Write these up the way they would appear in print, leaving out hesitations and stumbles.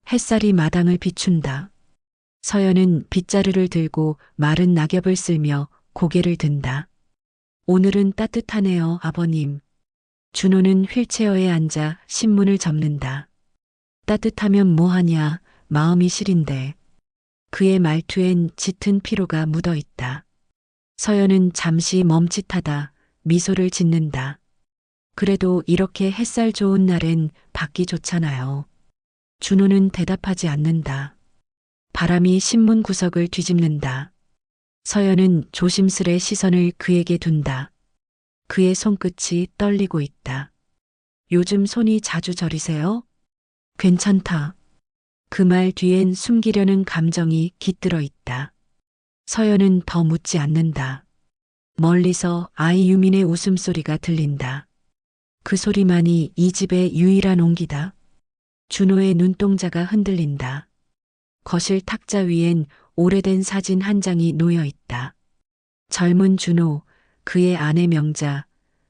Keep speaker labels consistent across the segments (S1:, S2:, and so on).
S1: 햇살이 마당을 비춘다. 서연은 빗자루를 들고 마른 낙엽을 쓸며 고개를 든다. 오늘은 따뜻하네요, 아버님. 준호는 휠체어에 앉아 신문을 접는다. 따뜻하면 뭐하냐, 마음이 시린데. 그의 말투엔 짙은 피로가 묻어 있다. 서연은 잠시 멈칫하다 미소를 짓는다. 그래도 이렇게 햇살 좋은 날엔 밖이 좋잖아요. 준호는 대답하지 않는다. 바람이 신문 구석을 뒤집는다. 서연은 조심스레 시선을 그에게 둔다. 그의 손끝이 떨리고 있다. 요즘 손이 자주 저리세요? 괜찮다. 그 말 뒤엔 숨기려는 감정이 깃들어 있다. 서연은 더 묻지 않는다. 멀리서 아이 유민의 웃음소리가 들린다. 그 소리만이 이 집의 유일한 온기다. 준호의 눈동자가 흔들린다. 거실 탁자 위엔 오래된 사진 한 장이 놓여 있다. 젊은 준호, 그의 아내 명자,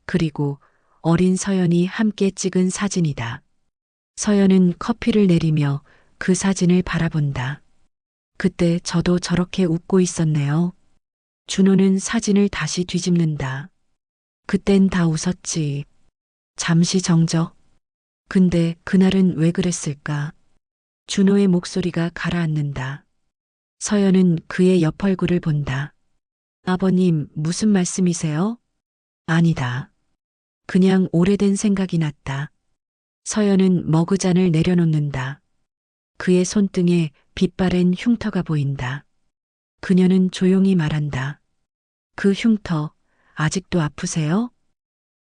S1: 그리고 어린 서연이 함께 찍은 사진이다. 서연은 커피를 내리며 그 사진을 바라본다. 그때 저도 저렇게 웃고 있었네요. 준호는 사진을 다시 뒤집는다. 그땐 다 웃었지. 잠시 정적. 근데 그날은 왜 그랬을까? 준호의 목소리가 가라앉는다. 서연은 그의 옆 얼굴을 본다. 아버님, 무슨 말씀이세요? 아니다. 그냥 오래된 생각이 났다. 서연은 머그잔을 내려놓는다. 그의 손등에 빛바랜 흉터가 보인다. 그녀는 조용히 말한다. 그 흉터, 아직도 아프세요?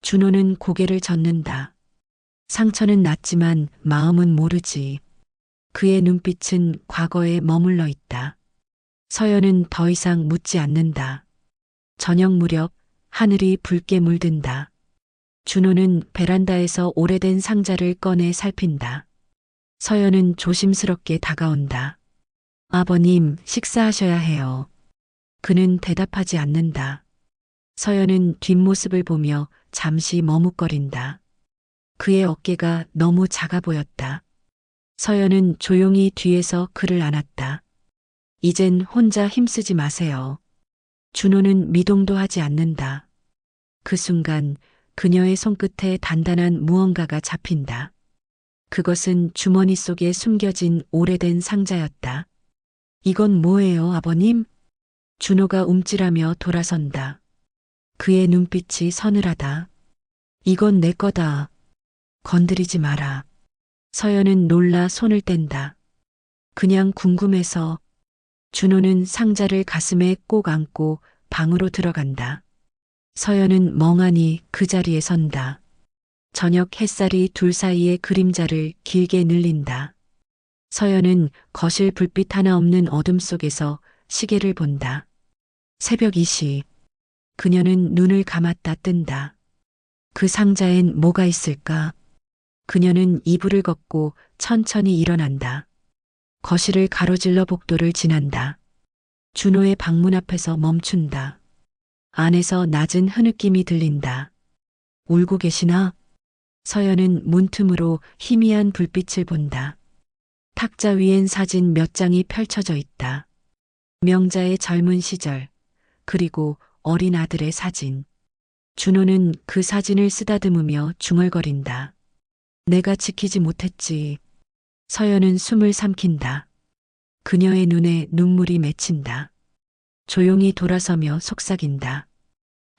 S1: 준호는 고개를 젓는다. 상처는 났지만 마음은 모르지. 그의 눈빛은 과거에 머물러 있다. 서연은 더 이상 묻지 않는다. 저녁 무렵 하늘이 붉게 물든다. 준호는 베란다에서 오래된 상자를 꺼내 살핀다. 서연은 조심스럽게 다가온다. 아버님, 식사하셔야 해요. 그는 대답하지 않는다. 서연은 뒷모습을 보며 잠시 머뭇거린다. 그의 어깨가 너무 작아 보였다. 서연은 조용히 뒤에서 그를 안았다. 이젠 혼자 힘쓰지 마세요. 준호는 미동도 하지 않는다. 그 순간 그녀의 손끝에 단단한 무언가가 잡힌다. 그것은 주머니 속에 숨겨진 오래된 상자였다. 이건 뭐예요, 아버님? 준호가 움찔하며 돌아선다. 그의 눈빛이 서늘하다. 이건 내 거다. 건드리지 마라. 서연은 놀라 손을 뗀다. 그냥 궁금해서. 준호는 상자를 가슴에 꼭 안고 방으로 들어간다. 서연은 멍하니 그 자리에 선다. 저녁 햇살이 둘 사이의 그림자를 길게 늘린다. 서연은 거실 불빛 하나 없는 어둠 속에서 시계를 본다. 새벽 2시. 그녀는 눈을 감았다 뜬다. 그 상자엔 뭐가 있을까? 그녀는 이불을 걷고 천천히 일어난다. 거실을 가로질러 복도를 지난다. 준호의 방문 앞에서 멈춘다. 안에서 낮은 흐느낌이 들린다. 울고 계시나? 서연은 문틈으로 희미한 불빛을 본다. 탁자 위엔 사진 몇 장이 펼쳐져 있다. 명자의 젊은 시절, 그리고 어린 아들의 사진. 준호는 그 사진을 쓰다듬으며 중얼거린다. 내가 지키지 못했지. 서연은 숨을 삼킨다. 그녀의 눈에 눈물이 맺힌다. 조용히 돌아서며 속삭인다.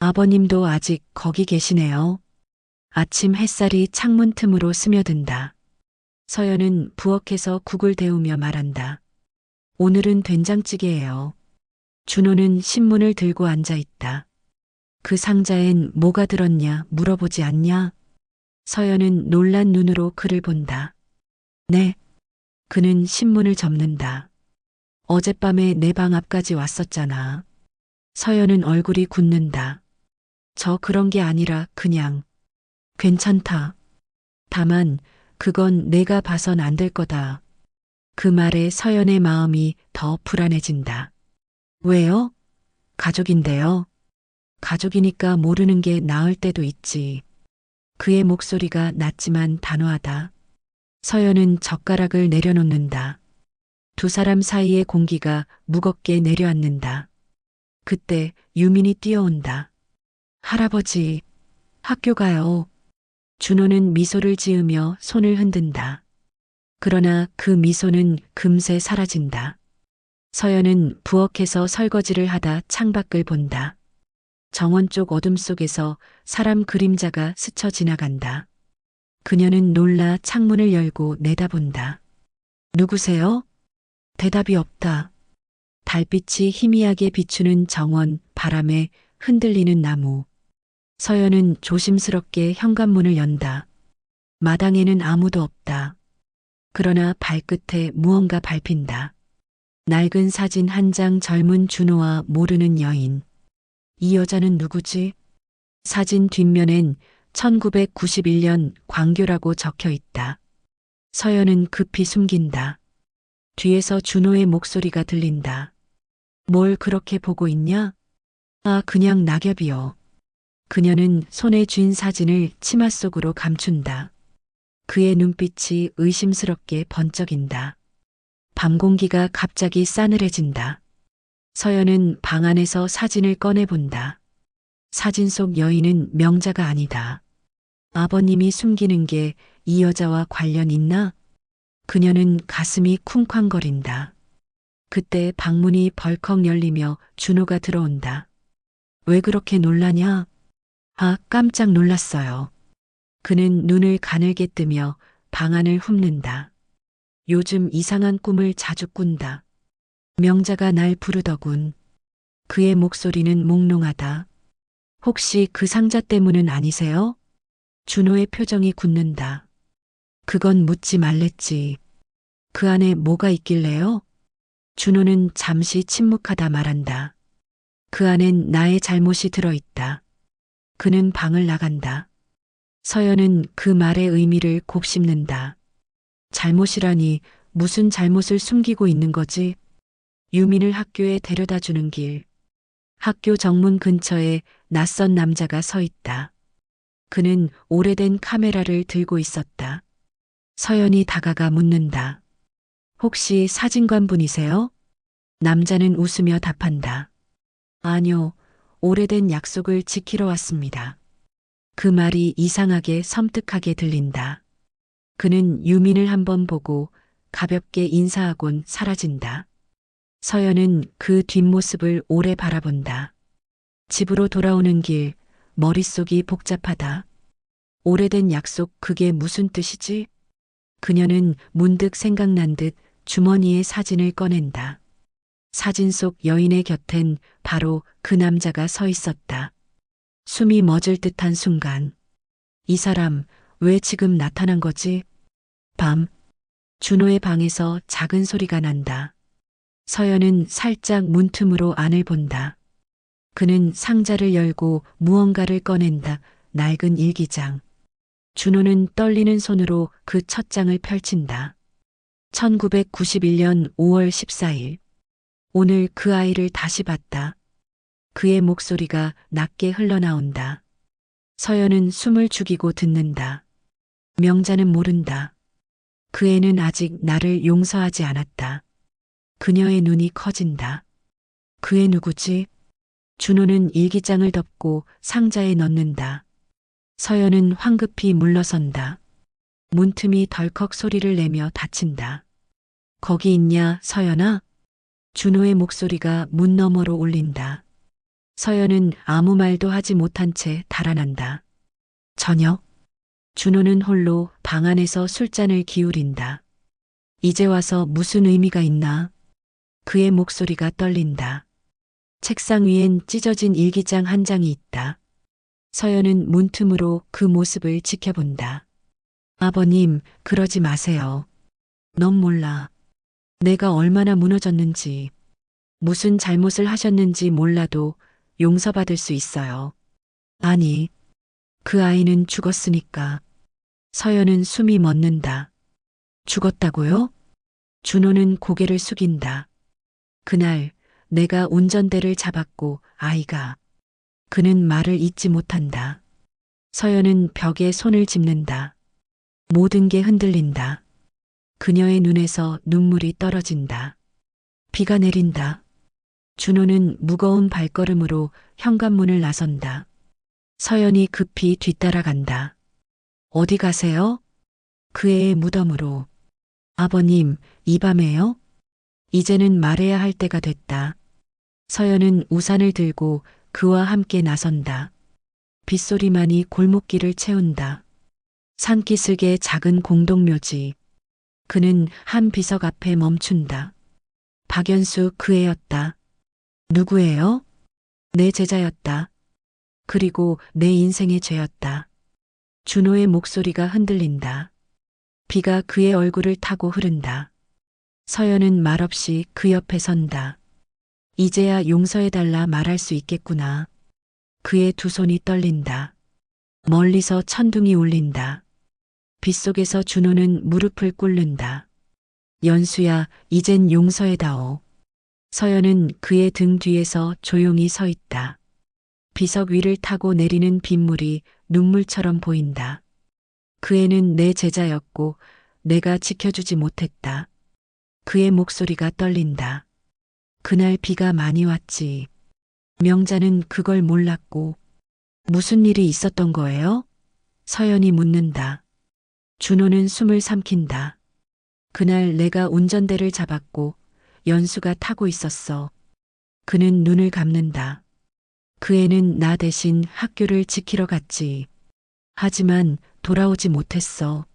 S1: 아버님도 아직 거기 계시네요. 아침 햇살이 창문 틈으로 스며든다. 서연은 부엌에서 국을 데우며 말한다. 오늘은 된장찌개예요. 준호는 신문을 들고 앉아 있다. 그 상자엔 뭐가 들었냐 물어보지 않냐? 서연은 놀란 눈으로 그를 본다. 네. 그는 신문을 접는다. 어젯밤에 내 방 앞까지 왔었잖아. 서연은 얼굴이 굳는다. 저 그런 게 아니라 그냥. 괜찮다. 다만 그건 내가 봐선 안 될 거다. 그 말에 서연의 마음이 더 불안해진다. 왜요? 가족인데요. 가족이니까 모르는 게 나을 때도 있지. 그의 목소리가 낮지만 단호하다. 서연은 젓가락을 내려놓는다. 두 사람 사이의 공기가 무겁게 내려앉는다. 그때 유민이 뛰어온다. 할아버지, 학교 가요. 준호는 미소를 지으며 손을 흔든다. 그러나 그 미소는 금세 사라진다. 서연은 부엌에서 설거지를 하다 창밖을 본다. 정원 쪽 어둠 속에서 사람 그림자가 스쳐 지나간다. 그녀는 놀라 창문을 열고 내다본다. 누구세요? 대답이 없다. 달빛이 희미하게 비추는 정원, 바람에 흔들리는 나무. 서연은 조심스럽게 현관문을 연다. 마당에는 아무도 없다. 그러나 발끝에 무언가 밟힌다. 낡은 사진 한 장, 젊은 준호와 모르는 여인. 이 여자는 누구지? 사진 뒷면엔 1991년 광교라고 적혀 있다. 서연은 급히 숨긴다. 뒤에서 준호의 목소리가 들린다. 뭘 그렇게 보고 있냐? 아, 그냥 낙엽이요. 그녀는 손에 쥔 사진을 치마 속으로 감춘다. 그의 눈빛이 의심스럽게 번쩍인다. 밤 공기가 갑자기 싸늘해진다. 서연은 방 안에서 사진을 꺼내본다. 사진 속 여인은 명자가 아니다. 아버님이 숨기는 게 이 여자와 관련 있나? 그녀는 가슴이 쿵쾅거린다. 그때 방문이 벌컥 열리며 준호가 들어온다. 왜 그렇게 놀라냐? 아, 깜짝 놀랐어요. 그는 눈을 가늘게 뜨며 방 안을 훑는다. 요즘 이상한 꿈을 자주 꾼다. 명자가 날 부르더군. 그의 목소리는 몽롱하다. 혹시 그 상자 때문은 아니세요? 준호의 표정이 굳는다. 그건 묻지 말랬지. 그 안에 뭐가 있길래요? 준호는 잠시 침묵하다 말한다. 그 안엔 나의 잘못이 들어있다. 그는 방을 나간다. 서연은 그 말의 의미를 곱씹는다. 잘못이라니 무슨 잘못을 숨기고 있는 거지? 유민을 학교에 데려다 주는 길. 학교 정문 근처에 낯선 남자가 서 있다. 그는 오래된 카메라를 들고 있었다. 서연이 다가가 묻는다. 혹시 사진관 분이세요? 남자는 웃으며 답한다. 아니요, 오래된 약속을 지키러 왔습니다. 그 말이 이상하게 섬뜩하게 들린다. 그는 유민을 한번 보고 가볍게 인사하곤 사라진다. 서연은 그 뒷모습을 오래 바라본다. 집으로 돌아오는 길, 머릿속이 복잡하다. 오래된 약속, 그게 무슨 뜻이지? 그녀는 문득 생각난 듯 주머니에 사진을 꺼낸다. 사진 속 여인의 곁엔 바로 그 남자가 서 있었다. 숨이 멎을 듯한 순간. 이 사람 왜 지금 나타난 거지? 밤, 준호의 방에서 작은 소리가 난다. 서연은 살짝 문틈으로 안을 본다. 그는 상자를 열고 무언가를 꺼낸다. 낡은 일기장. 준호는 떨리는 손으로 그 첫 장을 펼친다. 1991년 5월 14일. 오늘 그 아이를 다시 봤다. 그의 목소리가 낮게 흘러나온다. 서연은 숨을 죽이고 듣는다. 명자는 모른다. 그 애는 아직 나를 용서하지 않았다. 그녀의 눈이 커진다. 그 애 누구지? 준호는 일기장을 덮고 상자에 넣는다. 서연은 황급히 물러선다. 문틈이 덜컥 소리를 내며 닫힌다. 거기 있냐, 서연아? 준호의 목소리가 문 너머로 울린다. 서연은 아무 말도 하지 못한 채 달아난다. 저녁. 준호는 홀로 방 안에서 술잔을 기울인다. 이제 와서 무슨 의미가 있나? 그의 목소리가 떨린다. 책상 위엔 찢어진 일기장 한 장이 있다. 서연은 문틈으로 그 모습을 지켜본다. 아버님, 그러지 마세요. 넌 몰라. 내가 얼마나 무너졌는지, 무슨 잘못을 하셨는지 몰라도 용서받을 수 있어요. 아니, 그 아이는 죽었으니까. 서연은 숨이 멎는다. 죽었다고요? 준호는 고개를 숙인다. 그날 내가 운전대를 잡았고 아이가. 그는 말을 잇지 못한다. 서연은 벽에 손을 짚는다. 모든 게 흔들린다. 그녀의 눈에서 눈물이 떨어진다. 비가 내린다. 준호는 무거운 발걸음으로 현관문을 나선다. 서연이 급히 뒤따라간다. 어디 가세요? 그 애의 무덤으로. 아버님, 이 밤에요? 이제는 말해야 할 때가 됐다. 서연은 우산을 들고 그와 함께 나선다. 빗소리만이 골목길을 채운다. 산기슭의 작은 공동묘지. 그는 한 비석 앞에 멈춘다. 박연수 그 애였다. 누구예요? 내 제자였다. 그리고 내 인생의 죄였다. 준호의 목소리가 흔들린다. 비가 그의 얼굴을 타고 흐른다. 서연은 말없이 그 옆에 선다. 이제야 용서해달라 말할 수 있겠구나. 그의 두 손이 떨린다. 멀리서 천둥이 울린다. 빗속에서 준호는 무릎을 꿇는다. 연수야, 이젠 용서해다오. 서연은 그의 등 뒤에서 조용히 서 있다. 비석 위를 타고 내리는 빗물이 눈물처럼 보인다. 그 애는 내 제자였고 내가 지켜주지 못했다. 그의 목소리가 떨린다. 그날 비가 많이 왔지. 명자는 그걸 몰랐고. 무슨 일이 있었던 거예요? 서연이 묻는다. 준호는 숨을 삼킨다. 그날 내가 운전대를 잡았고 연수가 타고 있었어. 그는 눈을 감는다. 그 애는 나 대신 학교를 지키러 갔지. 하지만 돌아오지 못했어.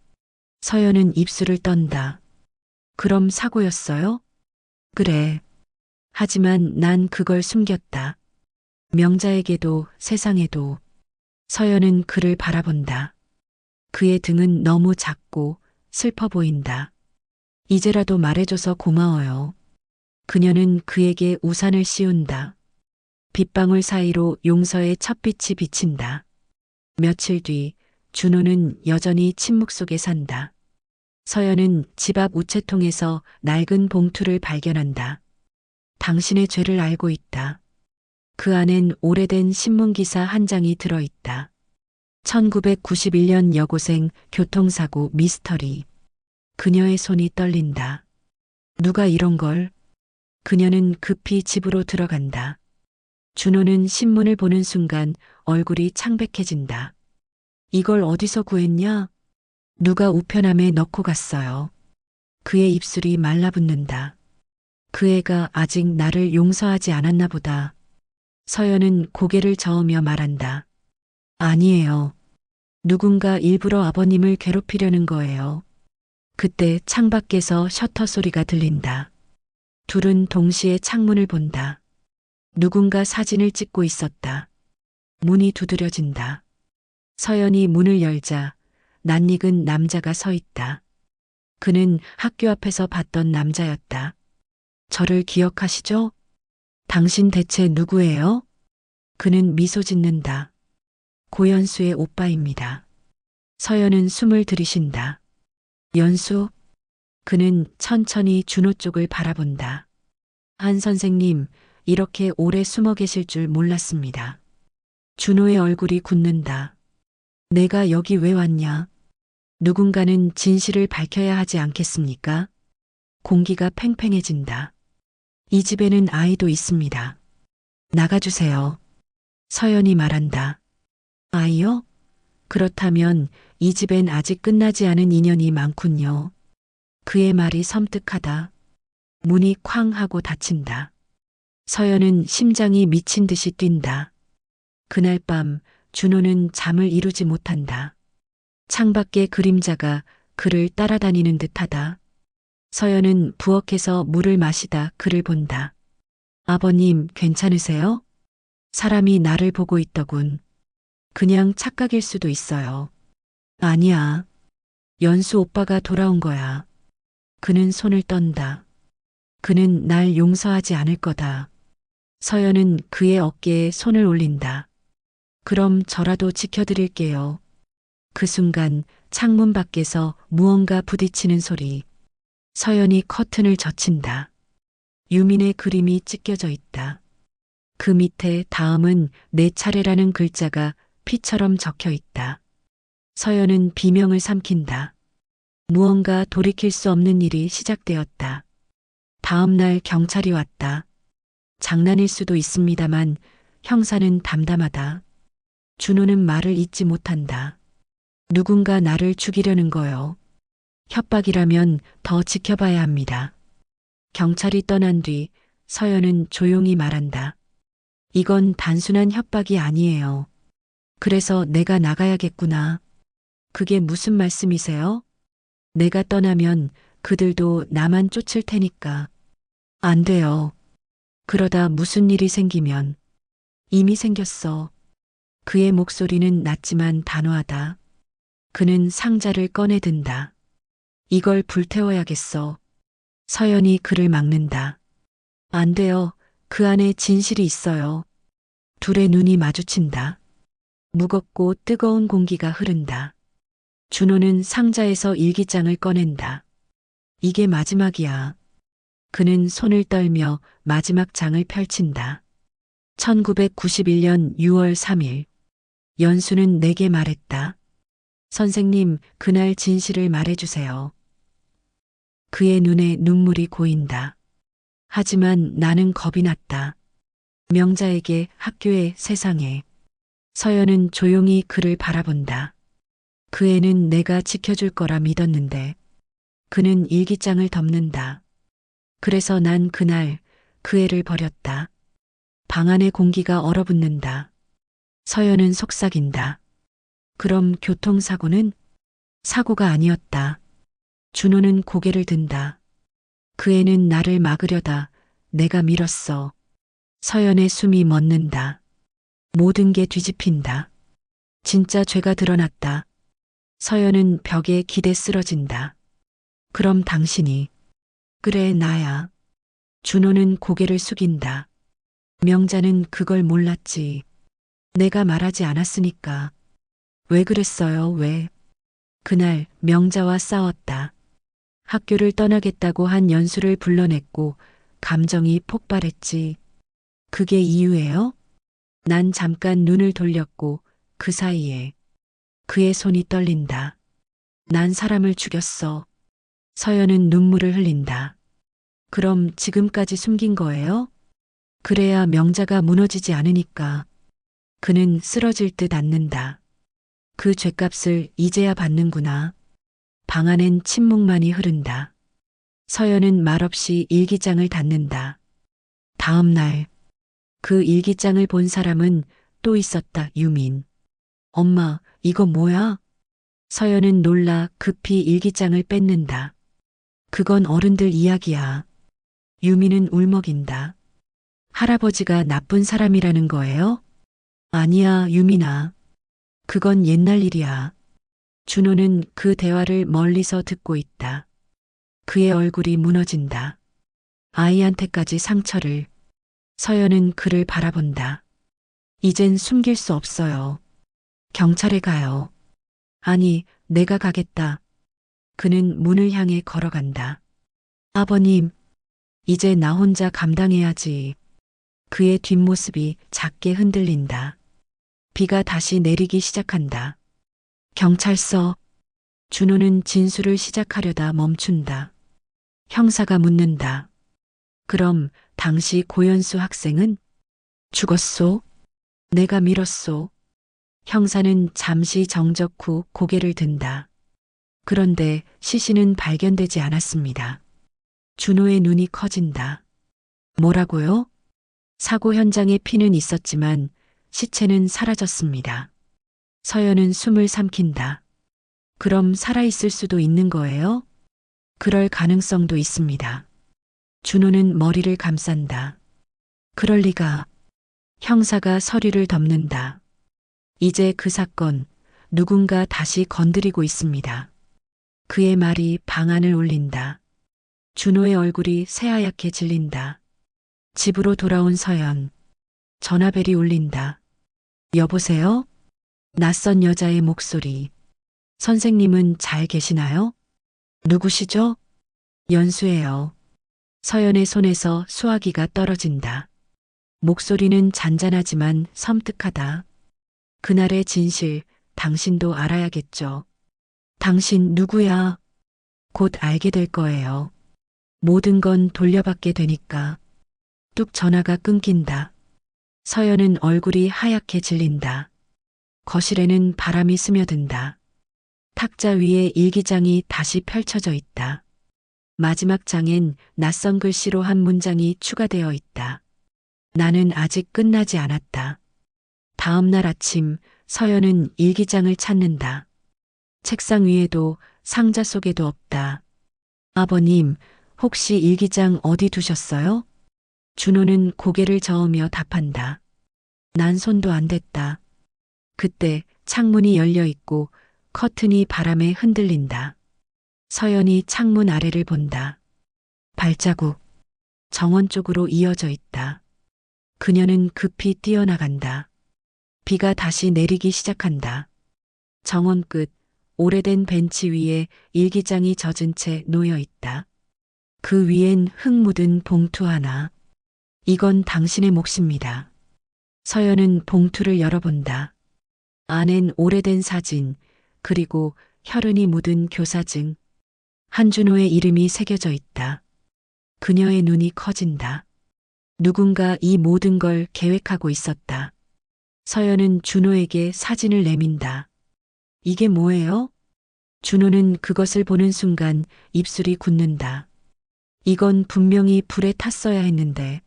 S1: 서연은 입술을 떤다. 그럼 사고였어요? 그래. 하지만 난 그걸 숨겼다. 명자에게도 세상에도. 서연은 그를 바라본다. 그의 등은 너무 작고 슬퍼 보인다. 이제라도 말해줘서 고마워요. 그녀는 그에게 우산을 씌운다. 빗방울 사이로 용서의 첫빛이 비친다. 며칠 뒤 준호는 여전히 침묵 속에 산다. 서연은 집 앞 우체통에서 낡은 봉투를 발견한다. 당신의 죄를 알고 있다. 그 안엔 오래된 신문기사 한 장이 들어있다. 1991년 여고생 교통사고 미스터리. 그녀의 손이 떨린다. 누가 이런 걸? 그녀는 급히 집으로 들어간다. 준호는 신문을 보는 순간 얼굴이 창백해진다. 이걸 어디서 구했냐? 누가 우편함에 넣고 갔어요. 그의 입술이 말라붙는다. 그 애가 아직 나를 용서하지 않았나 보다. 서연은 고개를 저으며 말한다. 아니에요. 누군가 일부러 아버님을 괴롭히려는 거예요. 그때 창밖에서 셔터 소리가 들린다. 둘은 동시에 창문을 본다. 누군가 사진을 찍고 있었다. 문이 두드려진다. 서연이 문을 열자 낯익은 남자가 서 있다. 그는 학교 앞에서 봤던 남자였다. 저를 기억하시죠? 당신 대체 누구예요? 그는 미소 짓는다. 고연수의 오빠입니다. 서연은 숨을 들이쉰다. 연수? 그는 천천히 준호 쪽을 바라본다. 한 선생님, 이렇게 오래 숨어 계실 줄 몰랐습니다. 준호의 얼굴이 굳는다. 내가 여기 왜 왔냐? 누군가는 진실을 밝혀야 하지 않겠습니까? 공기가 팽팽해진다. 이 집에는 아이도 있습니다. 나가주세요. 서연이 말한다. 아이요? 그렇다면 이 집엔 아직 끝나지 않은 인연이 많군요. 그의 말이 섬뜩하다. 문이 쾅 하고 닫힌다. 서연은 심장이 미친 듯이 뛴다. 그날 밤 준호는 잠을 이루지 못한다. 창밖의 그림자가 그를 따라다니는 듯하다. 서연은 부엌에서 물을 마시다 그를 본다. 아버님, 괜찮으세요? 사람이 나를 보고 있더군. 그냥 착각일 수도 있어요. 아니야. 연수 오빠가 돌아온 거야. 그는 손을 떤다. 그는 날 용서하지 않을 거다. 서연은 그의 어깨에 손을 올린다. 그럼 저라도 지켜드릴게요. 그 순간 창문 밖에서 무언가 부딪히는 소리. 서연이 커튼을 젖힌다. 유민의 그림이 찢겨져 있다. 그 밑에 다음은 내 차례라는 글자가 피처럼 적혀 있다. 서연은 비명을 삼킨다. 무언가 돌이킬 수 없는 일이 시작되었다. 다음 날 경찰이 왔다. 장난일 수도 있습니다만 형사는 담담하다. 준호는 말을 잇지 못한다. 누군가 나를 죽이려는 거요. 협박이라면 더 지켜봐야 합니다. 경찰이 떠난 뒤 서연은 조용히 말한다. 이건 단순한 협박이 아니에요. 그래서 내가 나가야겠구나. 그게 무슨 말씀이세요? 내가 떠나면 그들도 나만 쫓을 테니까. 안 돼요. 그러다 무슨 일이 생기면 이미 생겼어. 그의 목소리는 낮지만 단호하다. 그는 상자를 꺼내든다. 이걸 불태워야겠어. 서연이 그를 막는다. 안 돼요. 그 안에 진실이 있어요. 둘의 눈이 마주친다. 무겁고 뜨거운 공기가 흐른다. 준호는 상자에서 일기장을 꺼낸다. 이게 마지막이야. 그는 손을 떨며 마지막 장을 펼친다. 1991년 6월 3일. 연수는 내게 말했다. 선생님, 그날 진실을 말해주세요. 그의 눈에 눈물이 고인다. 하지만 나는 겁이 났다. 명자에게, 학교에, 세상에. 서연은 조용히 그를 바라본다. 그 애는 내가 지켜줄 거라 믿었는데. 그는 일기장을 덮는다. 그래서 난 그날 그 애를 버렸다. 방 안의 공기가 얼어붙는다. 서연은 속삭인다. 그럼 교통사고는? 사고가 아니었다. 준호는 고개를 든다. 그 애는 나를 막으려다 내가 밀었어. 서연의 숨이 멎는다. 모든 게 뒤집힌다. 진짜 죄가 드러났다. 서연은 벽에 기대 쓰러진다. 그럼 당신이. 그래, 나야. 준호는 고개를 숙인다. 명자는 그걸 몰랐지. 내가 말하지 않았으니까. 왜 그랬어요, 왜? 그날 명자와 싸웠다. 학교를 떠나겠다고 한 연수를 불러냈고 감정이 폭발했지. 그게 이유예요? 난 잠깐 눈을 돌렸고 그 사이에 그의 손이 떨린다. 난 사람을 죽였어. 서연은 눈물을 흘린다. 그럼 지금까지 숨긴 거예요? 그래야 명자가 무너지지 않으니까. 그는 쓰러질 듯 앉는다. 그 죄값을 이제야 받는구나. 방 안엔 침묵만이 흐른다. 서연은 말없이 일기장을 닫는다. 다음 날, 그 일기장을 본 사람은 또 있었다, 유민. 엄마, 이거 뭐야? 서연은 놀라 급히 일기장을 뺏는다. 그건 어른들 이야기야. 유민은 울먹인다. 할아버지가 나쁜 사람이라는 거예요? 아니야, 유민아. 그건 옛날 일이야. 준호는 그 대화를 멀리서 듣고 있다. 그의 얼굴이 무너진다. 아이한테까지 상처를. 서연은 그를 바라본다. 이젠 숨길 수 없어요. 경찰에 가요. 아니, 내가 가겠다. 그는 문을 향해 걸어간다. 아버님, 이제 나 혼자 감당해야지. 그의 뒷모습이 작게 흔들린다. 비가 다시 내리기 시작한다. 경찰서. 준호는 진술을 시작하려다 멈춘다. 형사가 묻는다. 그럼 당시 고연수 학생은? 죽었소? 내가 밀었소. 형사는 잠시 정적 후 고개를 든다. 그런데 시신은 발견되지 않았습니다. 준호의 눈이 커진다. 뭐라고요? 사고 현장에 피는 있었지만 시체는 사라졌습니다. 서연은 숨을 삼킨다. 그럼 살아있을 수도 있는 거예요? 그럴 가능성도 있습니다. 준호는 머리를 감싼다. 그럴 리가. 형사가 서류를 덮는다. 이제 그 사건 누군가 다시 건드리고 있습니다. 그의 말이 방안을 울린다. 준호의 얼굴이 새하얗게 질린다. 집으로 돌아온 서연. 전화벨이 울린다. 여보세요? 낯선 여자의 목소리. 선생님은 잘 계시나요? 누구시죠? 연수예요. 서연의 손에서 수화기가 떨어진다. 목소리는 잔잔하지만 섬뜩하다. 그날의 진실, 당신도 알아야겠죠. 당신 누구야? 곧 알게 될 거예요. 모든 건 돌려받게 되니까. 뚝 전화가 끊긴다. 서연은 얼굴이 하얗게 질린다. 거실에는 바람이 스며든다. 탁자 위에 일기장이 다시 펼쳐져 있다. 마지막 장엔 낯선 글씨로 한 문장이 추가되어 있다. 나는 아직 끝나지 않았다. 다음 날 아침 서연은 일기장을 찾는다. 책상 위에도 상자 속에도 없다. 아버님, 혹시 일기장 어디 두셨어요? 준호는 고개를 저으며 답한다. 난 손도 안 댔다. 그때 창문이 열려 있고 커튼이 바람에 흔들린다. 서연이 창문 아래를 본다. 발자국. 정원 쪽으로 이어져 있다. 그녀는 급히 뛰어나간다. 비가 다시 내리기 시작한다. 정원 끝, 오래된 벤치 위에 일기장이 젖은 채 놓여 있다. 그 위엔 흙 묻은 봉투 하나. 이건 당신의 몫입니다. 서연은 봉투를 열어본다. 안엔 오래된 사진, 그리고 혈흔이 묻은 교사증. 한준호의 이름이 새겨져 있다. 그녀의 눈이 커진다. 누군가 이 모든 걸 계획하고 있었다. 서연은 준호에게 사진을 내민다. 이게 뭐예요? 준호는 그것을 보는 순간 입술이 굳는다. 이건 분명히 불에 탔어야 했는데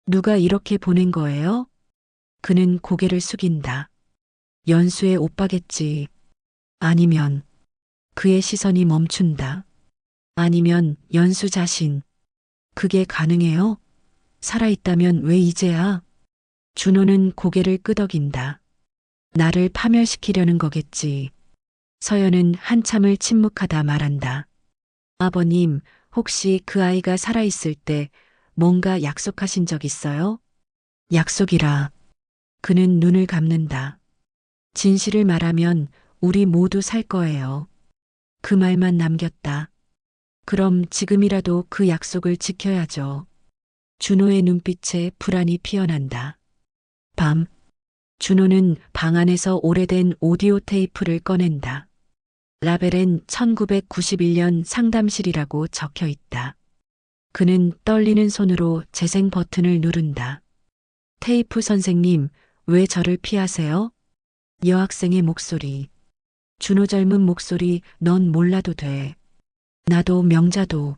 S1: 누가 이렇게 보낸 거예요? 그는 고개를 숙인다. 연수의 오빠겠지. 아니면 그의 시선이 멈춘다. 아니면 연수 자신. 그게 가능해요? 살아있다면 왜 이제야? 준호는 고개를 끄덕인다. 나를 파멸시키려는 거겠지. 서연은 한참을 침묵하다 말한다. 아버님, 혹시 그 아이가 살아있을 때 뭔가 약속하신 적 있어요? 약속이라. 그는 눈을 감는다. 진실을 말하면 우리 모두 살 거예요. 그 말만 남겼다. 그럼 지금이라도 그 약속을 지켜야죠. 준호의 눈빛에 불안이 피어난다. 밤, 준호는 방 안에서 오래된 오디오 테이프를 꺼낸다. 라벨엔 1991년 상담실이라고 적혀 있다. 그는 떨리는 손으로 재생 버튼을 누른다. 테이프 선생님, 왜 저를 피하세요? 여학생의 목소리. 준호 젊은 목소리, 넌 몰라도 돼. 나도 명자도.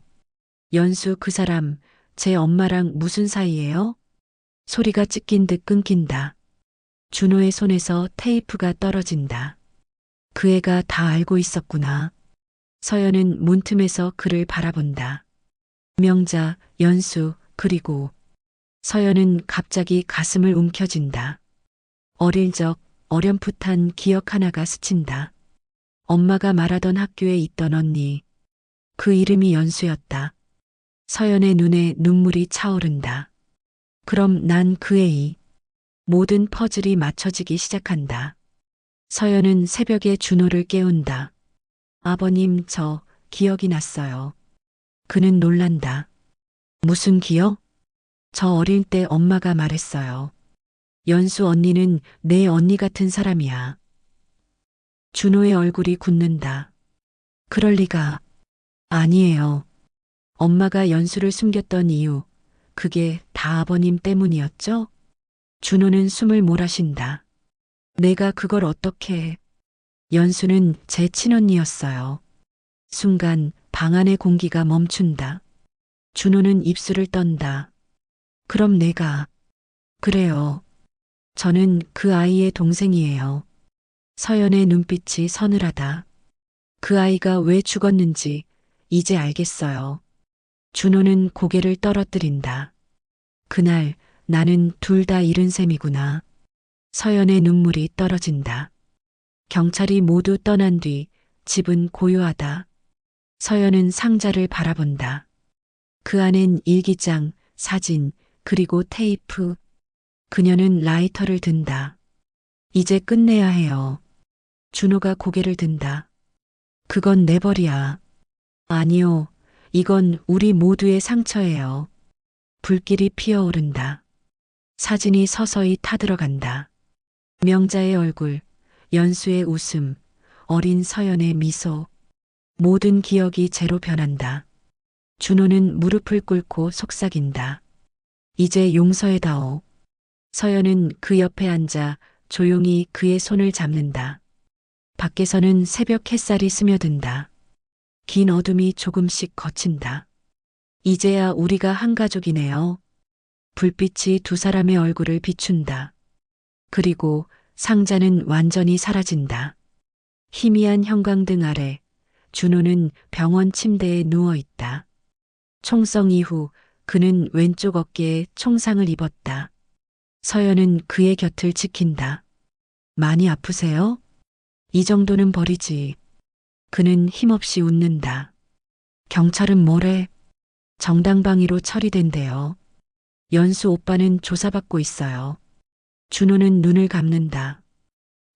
S1: 연수 그 사람, 제 엄마랑 무슨 사이예요? 소리가 찢긴 듯 끊긴다. 준호의 손에서 테이프가 떨어진다. 그 애가 다 알고 있었구나. 서연은 문틈에서 그를 바라본다. 명자, 연수, 그리고 서연은 갑자기 가슴을 움켜쥔다. 어릴 적 어렴풋한 기억 하나가 스친다. 엄마가 말하던 학교에 있던 언니. 그 이름이 연수였다. 서연의 눈에 눈물이 차오른다. 그럼 난 그 애이. 모든 퍼즐이 맞춰지기 시작한다. 서연은 새벽에 준호를 깨운다. 아버님, 저 기억이 났어요. 그는 놀란다. 무슨 기억? 저 어릴 때 엄마가 말했어요. 연수 언니는 내 언니 같은 사람이야. 준호의 얼굴이 굳는다. 그럴 리가. 아니에요. 엄마가 연수를 숨겼던 이유, 그게 다 아버님 때문이었죠? 준호는 숨을 몰아쉰다. 내가 그걸 어떻게 해? 연수는 제 친언니였어요. 순간 방 안의 공기가 멈춘다. 준호는 입술을 떤다. 그럼 내가. 그래요. 저는 그 아이의 동생이에요. 서연의 눈빛이 서늘하다. 그 아이가 왜 죽었는지 이제 알겠어요. 준호는 고개를 떨어뜨린다. 그날 나는 둘 다 잃은 셈이구나. 서연의 눈물이 떨어진다. 경찰이 모두 떠난 뒤 집은 고요하다. 서연은 상자를 바라본다. 그 안엔 일기장, 사진, 그리고 테이프. 그녀는 라이터를 든다. 이제 끝내야 해요. 준호가 고개를 든다. 그건 내 벌이야. 아니요. 이건 우리 모두의 상처예요. 불길이 피어오른다. 사진이 서서히 타들어간다. 명자의 얼굴, 연수의 웃음, 어린 서연의 미소. 모든 기억이 제로 변한다. 준호는 무릎을 꿇고 속삭인다. 이제 용서해다오. 서연은 그 옆에 앉아 조용히 그의 손을 잡는다. 밖에서는 새벽 햇살이 스며든다. 긴 어둠이 조금씩 걷힌다. 이제야 우리가 한 가족이네요. 불빛이 두 사람의 얼굴을 비춘다. 그리고 상자는 완전히 사라진다. 희미한 형광등 아래 준호는 병원 침대에 누워 있다. 총성 이후 그는 왼쪽 어깨에 총상을 입었다. 서연은 그의 곁을 지킨다. 많이 아프세요? 이 정도는 버리지. 그는 힘없이 웃는다. 경찰은 뭐래? 정당방위로 처리된대요. 연수 오빠는 조사받고 있어요. 준호는 눈을 감는다.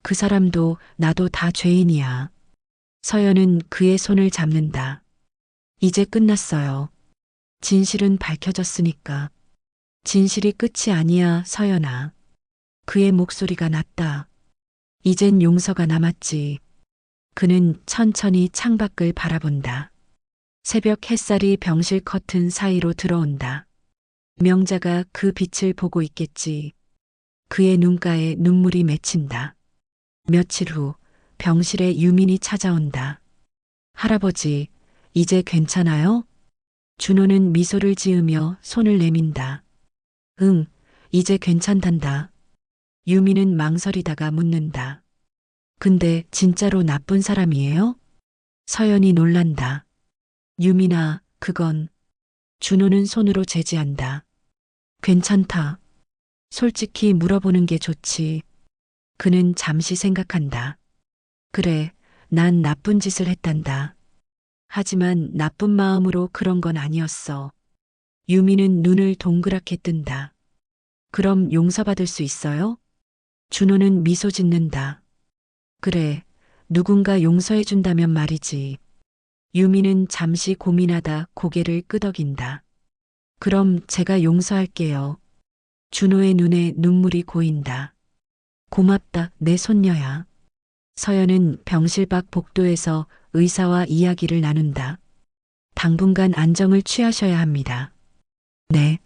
S1: 그 사람도 나도 다 죄인이야. 서연은 그의 손을 잡는다. 이제 끝났어요. 진실은 밝혀졌으니까. 진실이 끝이 아니야, 서연아. 그의 목소리가 낮다. 이젠 용서가 남았지. 그는 천천히 창밖을 바라본다. 새벽 햇살이 병실 커튼 사이로 들어온다. 명자가 그 빛을 보고 있겠지. 그의 눈가에 눈물이 맺힌다. 며칠 후 병실에 유민이 찾아온다. 할아버지, 이제 괜찮아요? 준호는 미소를 지으며 손을 내민다. 응, 이제 괜찮단다. 유민은 망설이다가 묻는다. 근데 진짜로 나쁜 사람이에요? 서연이 놀란다. 유민아, 그건. 준호는 손으로 제지한다. 괜찮다. 솔직히 물어보는 게 좋지. 그는 잠시 생각한다. 그래, 난 나쁜 짓을 했단다. 하지만 나쁜 마음으로 그런 건 아니었어. 유미는 눈을 동그랗게 뜬다. 그럼 용서받을 수 있어요? 준호는 미소 짓는다. 그래, 누군가 용서해준다면 말이지. 유미는 잠시 고민하다 고개를 끄덕인다. 그럼 제가 용서할게요. 준호의 눈에 눈물이 고인다. 고맙다, 내 손녀야. 서연은 병실 밖 복도에서 의사와 이야기를 나눈다. 당분간 안정을 취하셔야 합니다. 네.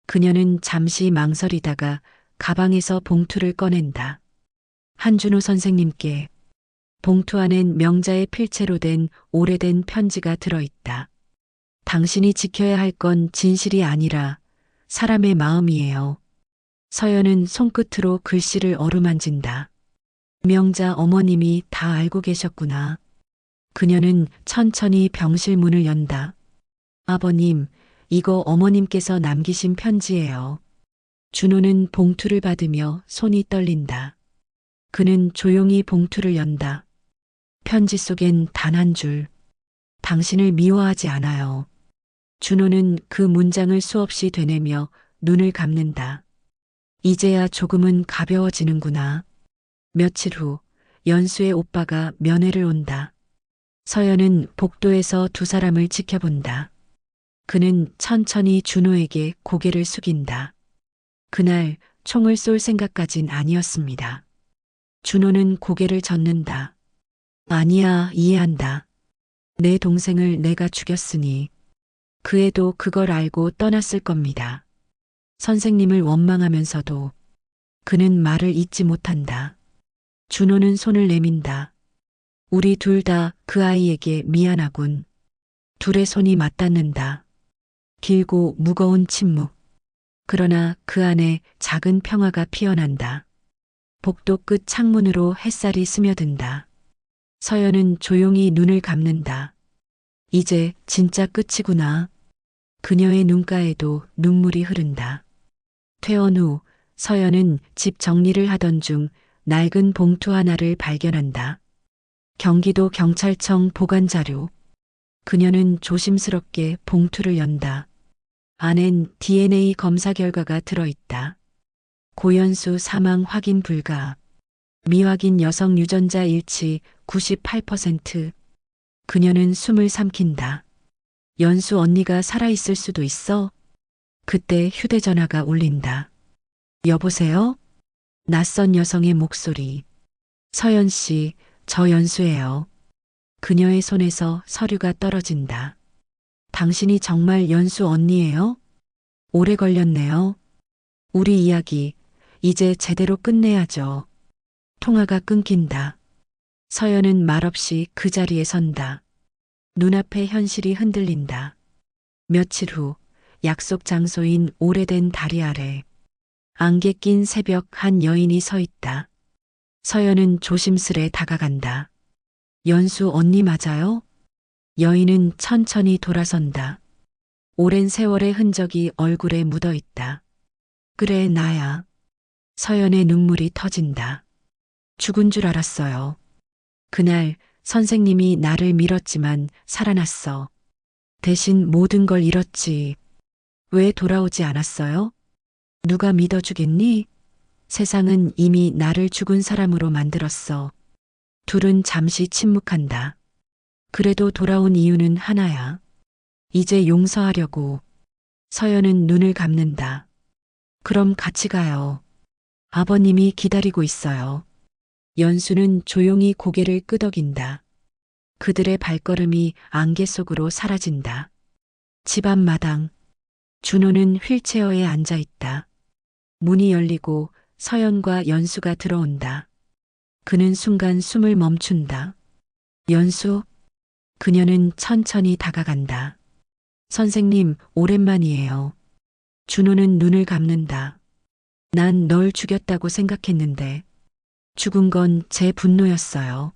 S1: 그녀는 잠시 망설이다가 가방에서 봉투를 꺼낸다. 한준호 선생님께. 봉투 안엔 명자의 필체로 된 오래된 편지가 들어있다. 당신이 지켜야 할 건 진실이 아니라 사람의 마음이에요. 서연은 손끝으로 글씨를 어루만진다. 명자 어머님이 다 알고 계셨구나. 그녀는 천천히 병실 문을 연다. 아버님, 이거 어머님께서 남기신 편지예요. 준호는 봉투를 받으며 손이 떨린다. 그는 조용히 봉투를 연다. 편지 속엔 단 한 줄. 당신을 미워하지 않아요. 준호는 그 문장을 수없이 되뇌며 눈을 감는다. 이제야 조금은 가벼워지는구나. 며칠 후 연수의 오빠가 면회를 온다. 서연은 복도에서 두 사람을 지켜본다. 그는 천천히 준호에게 고개를 숙인다. 그날 총을 쏠 생각까진 아니었습니다. 준호는 고개를 젓는다. 아니야, 이해한다. 내 동생을 내가 죽였으니 그 애도 그걸 알고 떠났을 겁니다. 선생님을 원망하면서도 그는 말을 잇지 못한다. 준호는 손을 내민다. 우리 둘 다 그 아이에게 미안하군. 둘의 손이 맞닿는다. 길고 무거운 침묵. 그러나 그 안에 작은 평화가 피어난다. 복도 끝 창문으로 햇살이 스며든다. 서연은 조용히 눈을 감는다. 이제 진짜 끝이구나. 그녀의 눈가에도 눈물이 흐른다. 퇴원 후 서연은 집 정리를 하던 중 낡은 봉투 하나를 발견한다. 경기도 경찰청 보관자료. 그녀는 조심스럽게 봉투를 연다. 안엔 DNA 검사 결과가 들어있다. 고연수 사망 확인 불가. 미확인 여성 유전자 일치 98%. 그녀는 숨을 삼킨다. 연수 언니가 살아있을 수도 있어? 그때 휴대전화가 울린다. 여보세요? 낯선 여성의 목소리. 서연 씨, 저 연수예요. 그녀의 손에서 서류가 떨어진다. 당신이 정말 연수 언니예요? 오래 걸렸네요. 우리 이야기 이제 제대로 끝내야죠. 통화가 끊긴다. 서연은 말없이 그 자리에 선다. 눈앞의 현실이 흔들린다. 며칠 후 약속 장소인 오래된 다리 아래 안개 낀 새벽 한 여인이 서 있다. 서연은 조심스레 다가간다. 연수 언니 맞아요? 여인은 천천히 돌아선다. 오랜 세월의 흔적이 얼굴에 묻어 있다. 그래, 나야. 서연의 눈물이 터진다. 죽은 줄 알았어요. 그날 선생님이 나를 밀었지만 살아났어. 대신 모든 걸 잃었지. 왜 돌아오지 않았어요? 누가 믿어주겠니? 세상은 이미 나를 죽은 사람으로 만들었어. 둘은 잠시 침묵한다. 그래도 돌아온 이유는 하나야. 이제 용서하려고. 서연은 눈을 감는다. 그럼 같이 가요. 아버님이 기다리고 있어요. 연수는 조용히 고개를 끄덕인다. 그들의 발걸음이 안개 속으로 사라진다. 집 앞마당. 준호는 휠체어에 앉아 있다. 문이 열리고 서연과 연수가 들어온다. 그는 순간 숨을 멈춘다. 연수? 그녀는 천천히 다가간다. 선생님, 오랜만이에요. 준호는 눈을 감는다. 난 널 죽였다고 생각했는데 죽은 건 제 분노였어요.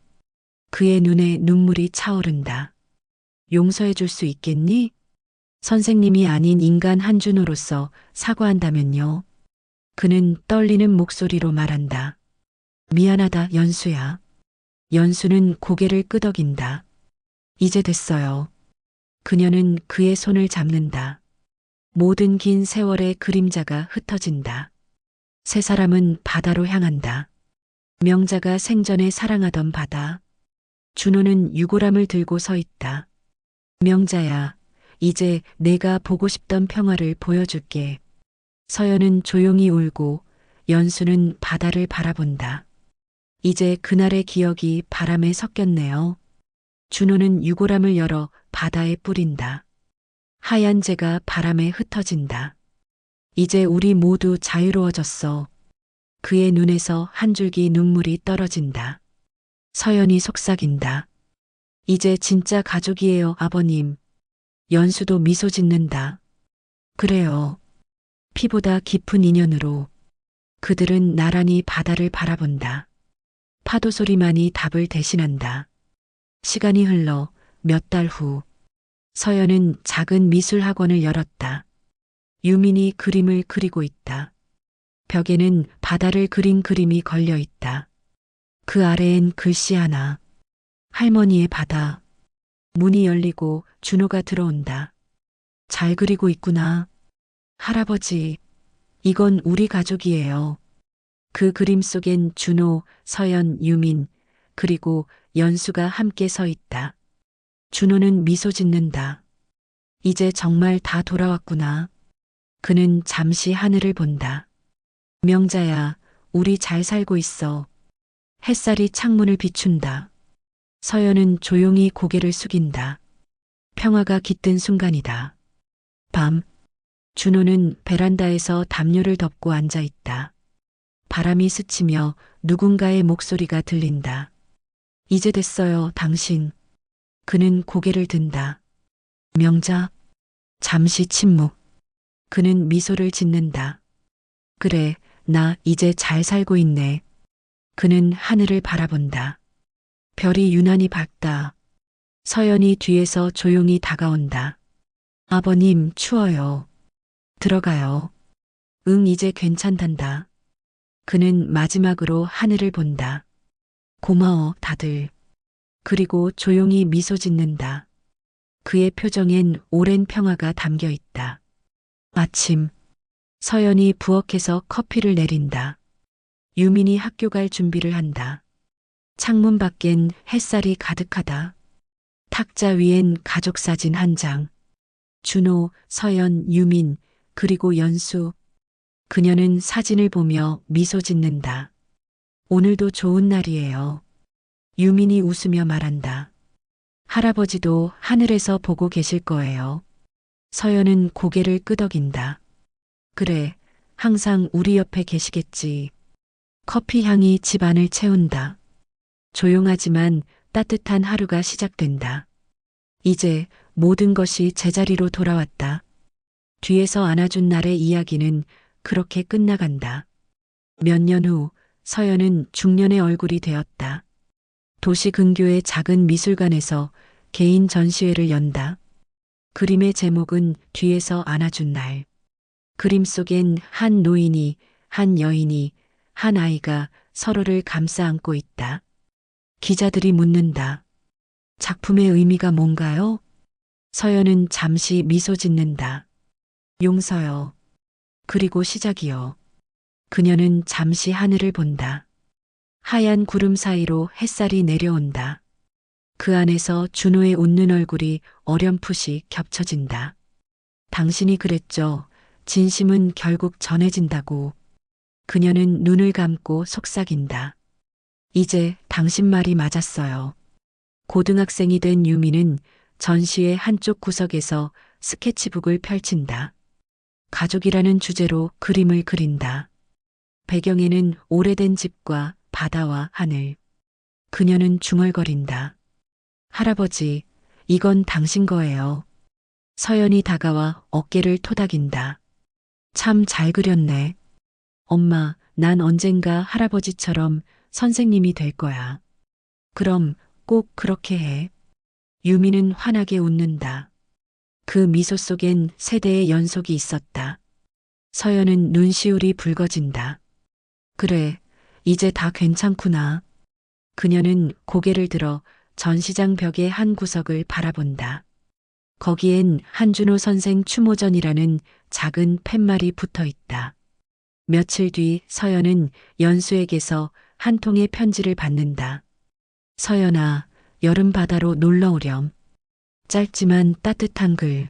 S1: 그의 눈에 눈물이 차오른다. 용서해 줄 수 있겠니? 선생님이 아닌 인간 한준호로서 사과한다면요. 그는 떨리는 목소리로 말한다. 미안하다, 연수야. 연수는 고개를 끄덕인다. 이제 됐어요. 그녀는 그의 손을 잡는다. 모든 긴 세월의 그림자가 흩어진다. 세 사람은 바다로 향한다. 명자가 생전에 사랑하던 바다. 준호는 유골함을 들고 서 있다. 명자야, 이제 내가 보고 싶던 평화를 보여줄게. 서연은 조용히 울고 연수는 바다를 바라본다. 이제 그날의 기억이 바람에 섞였네요. 준호는 유골함을 열어 바다에 뿌린다. 하얀 재가 바람에 흩어진다. 이제 우리 모두 자유로워졌어. 그의 눈에서 한 줄기 눈물이 떨어진다. 서연이 속삭인다. 이제 진짜 가족이에요, 아버님. 연수도 미소 짓는다. 그래요. 피보다 깊은 인연으로. 그들은 나란히 바다를 바라본다. 파도 소리만이 답을 대신한다. 시간이 흘러 몇 달 후, 서연은 작은 미술 학원을 열었다. 유민이 그림을 그리고 있다. 벽에는 바다를 그린 그림이 걸려 있다. 그 아래엔 글씨 하나. 할머니의 바다. 문이 열리고 준호가 들어온다. 잘 그리고 있구나. 할아버지, 이건 우리 가족이에요. 그 그림 속엔 준호, 서연, 유민, 그리고 연수가 함께 서 있다. 준호는 미소 짓는다. 이제 정말 다 돌아왔구나. 그는 잠시 하늘을 본다. 명자야, 우리 잘 살고 있어. 햇살이 창문을 비춘다. 서연은 조용히 고개를 숙인다. 평화가 깃든 순간이다. 밤, 준호는 베란다에서 담요를 덮고 앉아 있다. 바람이 스치며 누군가의 목소리가 들린다. 이제 됐어요, 당신. 그는 고개를 든다. 명자, 잠시 침묵. 그는 미소를 짓는다. 그래, 나 이제 잘 살고 있네. 그는 하늘을 바라본다. 별이 유난히 밝다. 서연이 뒤에서 조용히 다가온다. 아버님, 추워요. 들어가요. 응, 이제 괜찮단다. 그는 마지막으로 하늘을 본다. 고마워, 다들. 그리고 조용히 미소 짓는다. 그의 표정엔 오랜 평화가 담겨 있다. 아침, 서연이 부엌에서 커피를 내린다. 유민이 학교 갈 준비를 한다. 창문 밖엔 햇살이 가득하다. 탁자 위엔 가족 사진 한 장. 준호, 서연, 유민, 그리고 연수. 그녀는 사진을 보며 미소 짓는다. 오늘도 좋은 날이에요. 유민이 웃으며 말한다. 할아버지도 하늘에서 보고 계실 거예요. 서연은 고개를 끄덕인다. 그래, 항상 우리 옆에 계시겠지. 커피 향이 집안을 채운다. 조용하지만 따뜻한 하루가 시작된다. 이제 모든 것이 제자리로 돌아왔다. 뒤에서 안아준 날의 이야기는 그렇게 끝나간다. 몇 년 후 서연은 중년의 얼굴이 되었다. 도시 근교의 작은 미술관에서 개인 전시회를 연다. 그림의 제목은 뒤에서 안아준 날. 그림 속엔 한 노인이, 한 여인이, 한 아이가 서로를 감싸 안고 있다. 기자들이 묻는다. 작품의 의미가 뭔가요? 서연은 잠시 미소 짓는다. 용서요. 그리고 시작이요. 그녀는 잠시 하늘을 본다. 하얀 구름 사이로 햇살이 내려온다. 그 안에서 준호의 웃는 얼굴이 어렴풋이 겹쳐진다. 당신이 그랬죠. 진심은 결국 전해진다고. 그녀는 눈을 감고 속삭인다. 이제 당신 말이 맞았어요. 고등학생이 된 유미는 전시회 한쪽 구석에서 스케치북을 펼친다. 가족이라는 주제로 그림을 그린다. 배경에는 오래된 집과 바다와 하늘. 그녀는 중얼거린다. 할아버지, 이건 당신 거예요. 서연이 다가와 어깨를 토닥인다. 참 잘 그렸네. 엄마, 난 언젠가 할아버지처럼 선생님이 될 거야. 그럼 꼭 그렇게 해. 유미는 환하게 웃는다. 그 미소 속엔 세대의 연속이 있었다. 서연은 눈시울이 붉어진다. 그래, 이제 다 괜찮구나. 그녀는 고개를 들어 전시장 벽의 한 구석을 바라본다. 거기엔 한준호 선생 추모전이라는 작은 팻말이 붙어 있다. 며칠 뒤 서연은 연수에게서 한 통의 편지를 받는다. 서연아, 여름 바다로 놀러 오렴. 짧지만 따뜻한 글.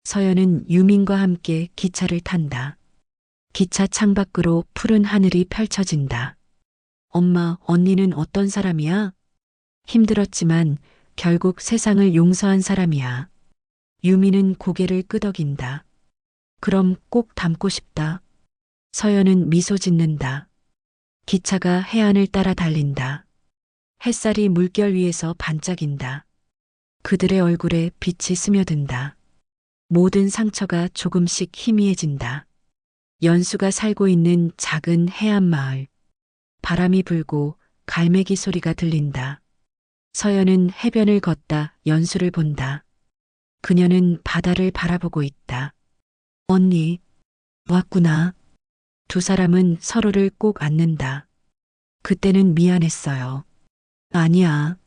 S1: 서연은 유민과 함께 기차를 탄다. 기차 창밖으로 푸른 하늘이 펼쳐진다. 엄마, 언니는 어떤 사람이야? 힘들었지만 결국 세상을 용서한 사람이야. 유미는 고개를 끄덕인다. 그럼 꼭 닮고 싶다. 서연은 미소 짓는다. 기차가 해안을 따라 달린다. 햇살이 물결 위에서 반짝인다. 그들의 얼굴에 빛이 스며든다. 모든 상처가 조금씩 희미해진다. 연수가 살고 있는 작은 해안 마을. 바람이 불고 갈매기 소리가 들린다. 서연은 해변을 걷다 연수를 본다. 그녀는 바다를 바라보고 있다. 언니, 왔구나. 두 사람은 서로를 꼭 안는다. 그때는 미안했어요. 아니야.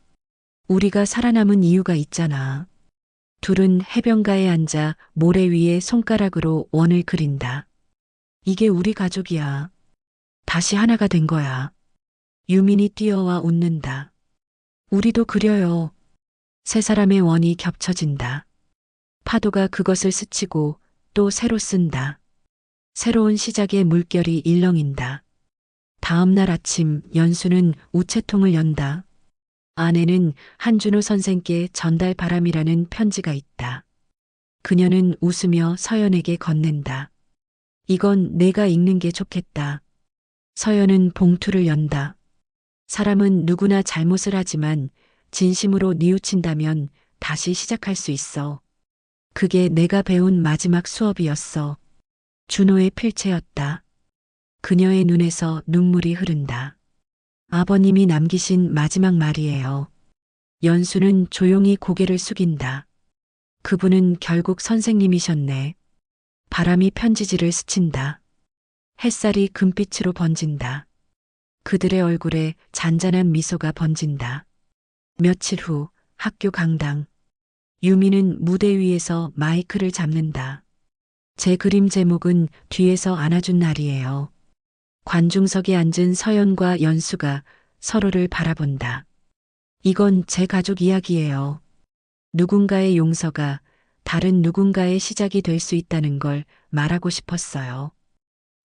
S1: 우리가 살아남은 이유가 있잖아. 둘은 해변가에 앉아 모래 위에 손가락으로 원을 그린다. 이게 우리 가족이야. 다시 하나가 된 거야. 유민이 뛰어와 웃는다. 우리도 그려요. 세 사람의 원이 겹쳐진다. 파도가 그것을 스치고 또 새로 쓴다. 새로운 시작의 물결이 일렁인다. 다음 날 아침 연수는 우체통을 연다. 안에는 한준호 선생께 전달 바람이라는 편지가 있다. 그녀는 웃으며 서연에게 건넨다. 이건 내가 읽는 게 좋겠다. 서연은 봉투를 연다. 사람은 누구나 잘못을 하지만 진심으로 뉘우친다면 다시 시작할 수 있어. 그게 내가 배운 마지막 수업이었어. 준호의 필체였다. 그녀의 눈에서 눈물이 흐른다. 아버님이 남기신 마지막 말이에요. 연수는 조용히 고개를 숙인다. 그분은 결국 선생님이셨네. 바람이 편지지를 스친다. 햇살이 금빛으로 번진다. 그들의 얼굴에 잔잔한 미소가 번진다. 며칠 후 학교 강당. 유미는 무대 위에서 마이크를 잡는다. 제 그림 제목은 뒤에서 안아준 날이에요. 관중석에 앉은 서연과 연수가 서로를 바라본다. 이건 제 가족 이야기예요. 누군가의 용서가 다른 누군가의 시작이 될 수 있다는 걸 말하고 싶었어요.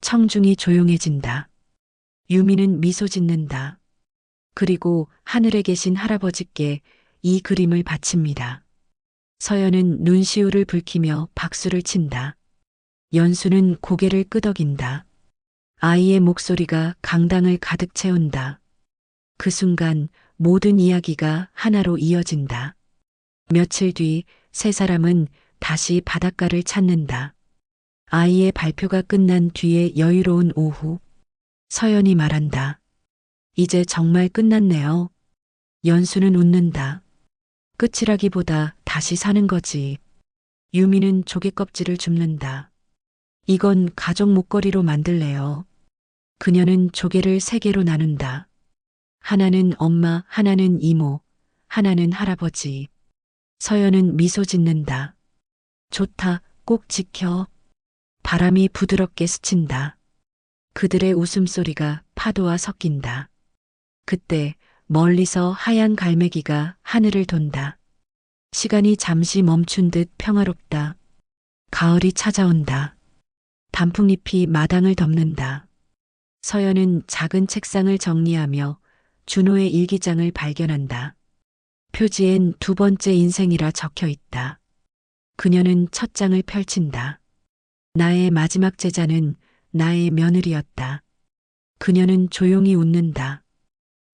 S1: 청중이 조용해진다. 유미는 미소 짓는다. 그리고 하늘에 계신 할아버지께 이 그림을 바칩니다. 서연은 눈시울을 붉히며 박수를 친다. 연수는 고개를 끄덕인다. 아이의 목소리가 강당을 가득 채운다. 그 순간 모든 이야기가 하나로 이어진다. 며칠 뒤 세 사람은 다시 바닷가를 찾는다. 아이의 발표가 끝난 뒤에 여유로운 오후, 서연이 말한다. 이제 정말 끝났네요. 연수는 웃는다. 끝이라기보다 다시 사는 거지. 유미는 조개 껍질을 줍는다. 이건 가족 목걸이로 만들래요. 그녀는 조개를 3개로 나눈다. 하나는 엄마, 하나는 이모, 하나는 할아버지. 서연은 미소 짓는다. 좋다, 꼭 지켜. 바람이 부드럽게 스친다. 그들의 웃음소리가 파도와 섞인다. 그때 멀리서 하얀 갈매기가 하늘을 돈다. 시간이 잠시 멈춘 듯 평화롭다. 가을이 찾아온다. 단풍잎이 마당을 덮는다. 서연은 작은 책상을 정리하며 준호의 일기장을 발견한다. 표지엔 2번째 인생이라 적혀 있다. 그녀는 첫 장을 펼친다. 나의 마지막 제자는 나의 며느리였다. 그녀는 조용히 웃는다.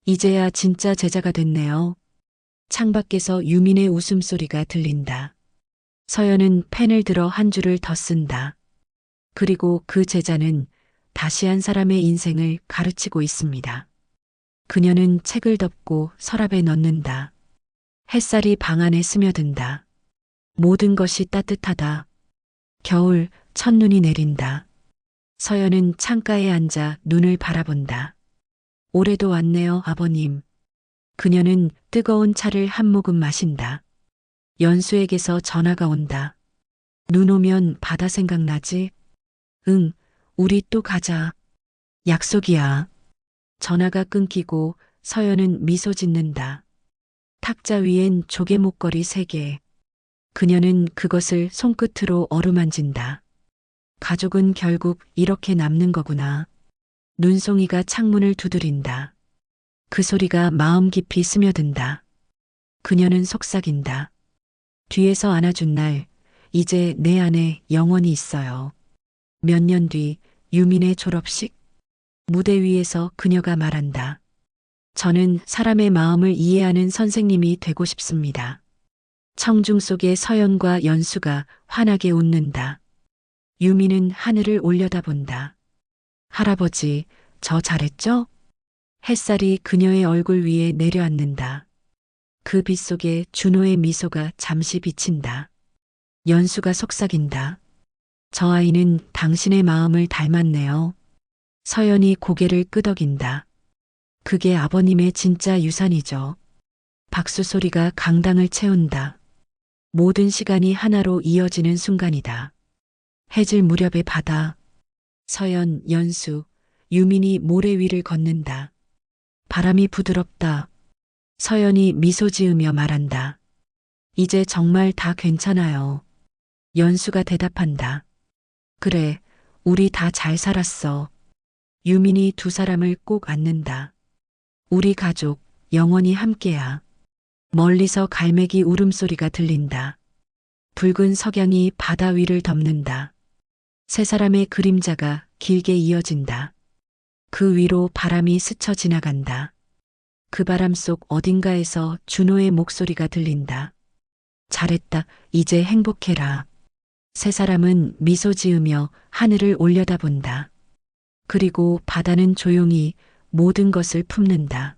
S1: 이제야 진짜 제자가 됐네요. 창밖에서 유민의 웃음소리가 들린다. 서연은 펜을 들어 한 줄을 더 쓴다. 그리고 그 제자는 다시 한 사람의 인생을 가르치고 있습니다. 그녀는 책을 덮고 서랍에 넣는다. 햇살이 방 안에 스며든다. 모든 것이 따뜻하다. 겨울, 첫눈이 내린다. 서연은 창가에 앉아 눈을 바라본다. 올해도 왔네요, 아버님. 그녀는 뜨거운 차를 한 모금 마신다. 연수에게서 전화가 온다. 눈 오면 바다 생각나지? 응, 우리 또 가자. 약속이야. 전화가 끊기고 서연은 미소 짓는다. 탁자 위엔 조개 목걸이 3개. 그녀는 그것을 손끝으로 어루만진다. 가족은 결국 이렇게 남는 거구나. 눈송이가 창문을 두드린다. 그 소리가 마음 깊이 스며든다. 그녀는 속삭인다. 뒤에서 안아준 날, 이제 내 안에 영원히 있어요. 몇 년 뒤 유민의 졸업식. 무대 위에서 그녀가 말한다. 저는 사람의 마음을 이해하는 선생님이 되고 싶습니다. 청중 속의 서연과 연수가 환하게 웃는다. 유미는 하늘을 올려다본다. 할아버지, 저 잘했죠? 햇살이 그녀의 얼굴 위에 내려앉는다. 그 빛 속에 준호의 미소가 잠시 비친다. 연수가 속삭인다. 저 아이는 당신의 마음을 닮았네요. 서연이 고개를 끄덕인다. 그게 아버님의 진짜 유산이죠. 박수 소리가 강당을 채운다. 모든 시간이 하나로 이어지는 순간이다. 해질 무렵의 바다. 서연, 연수, 유민이 모래 위를 걷는다. 바람이 부드럽다. 서연이 미소 지으며 말한다. 이제 정말 다 괜찮아요. 연수가 대답한다. 그래, 우리 다 잘 살았어. 유민이 2 사람을 꼭 안는다. 우리 가족, 영원히 함께야. 멀리서 갈매기 울음소리가 들린다. 붉은 석양이 바다 위를 덮는다. 3 사람의 그림자가 길게 이어진다. 그 위로 바람이 스쳐 지나간다. 그 바람 속 어딘가에서 준호의 목소리가 들린다. 잘했다, 이제 행복해라. 3 사람은 미소 지으며 하늘을 올려다본다. 그리고 바다는 조용히 모든 것을 품는다.